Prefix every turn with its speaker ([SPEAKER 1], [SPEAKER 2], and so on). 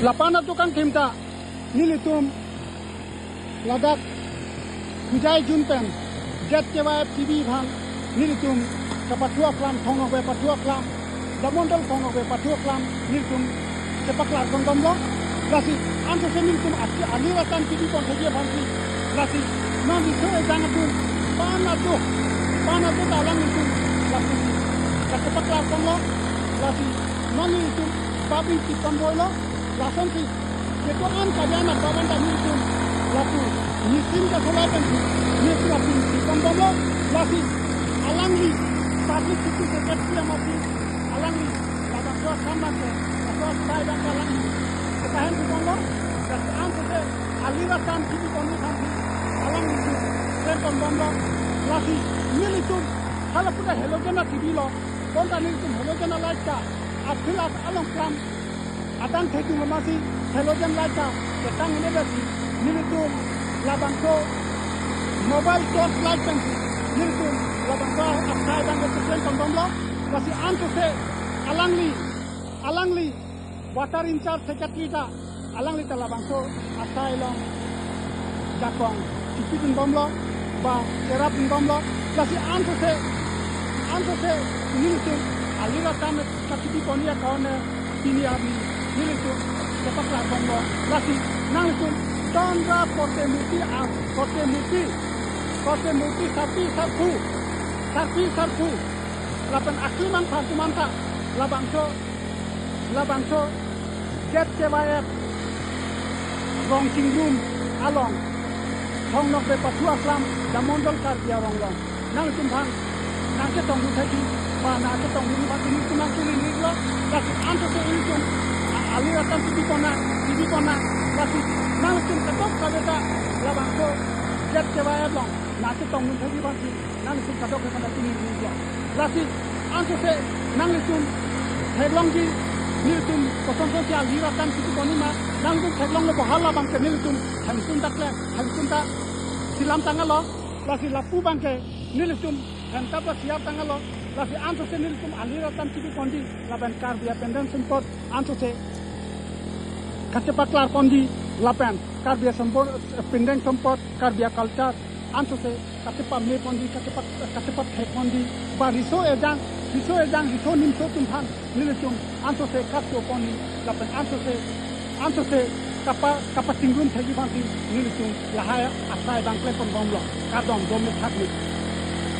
[SPEAKER 1] lapana tukang kimta nilitum ladak kujai junpen jet kewa TV bang nilitum kapatua klam thongok be patua klam damondol thongok be patua klam nilitum sepaklar kondomlo lasi anto semintum aliwatan TV kon thege bangsi lasi non itu jangatum pana tu dalam itu lasi sepaklar konlo lasi non itu babi ti konboilo lason ti ketuan kajana babanda itu laku nisim ka solapan nisim api ti kondomlo lasi alangli tapi itu sekecil mati alangli pada kuat sama ke kuat saya dan alangli ketahan di kondomlo dan antu se aliwatan TV kondu sampai alangli itu sen kondomlo lasi militum kalau punya halogena TV lo kontan itu halogena light ka Abdullah along klam adan thetu masih halogen light ketang ini berarti itu labangko mobile torch light kan itu labangko asai dan kesekian kondomlo masih antu se alangli water in charge secretary ta alangli ta labangko asai long jakong tipitun bomlo ba kerap bomlo masih antu se itu alira kami katipi konia kaone ini abi itu sepaklah bombo lasi nang itu tanda kote muti sapi sarpu lapan akliman sarpu manta labangso jet kewayat rong cingrum along thong nok be patua klam damondol kar dia ronglong nang tumbang nang ke tong uthai mana ke tong ini batu ini kunang kuning ini lo lagi anto ke ini pun aliratan TV kona lagi nang tum ketok kabeta labang ko jet kewaya long nang ke tong ini batu nang tum ketok ke kana kuning ini lo lagi anto ke nang tum headlong di niltum kosong sosial aliratan TV koni ma nang tum headlong lo bahala bang ke niltum hamsun tak silam tangan lo lagi lapu bang ke niltum hentap siap tangan lo lagi anto se niltum aliratan TV kondi laban kar dia pendan sempot anto se katepaklar kondi lapan kar dia sempot pendeng sempot kar dia culture anto se katepa me kondi katepak he kondi ba riso ejang riso nim so tumhan niltum anto se katto kondi lapan anto se kapa tingrum thagi banti niltum lahaya asai bangkle kon bomlo kadom domi thakni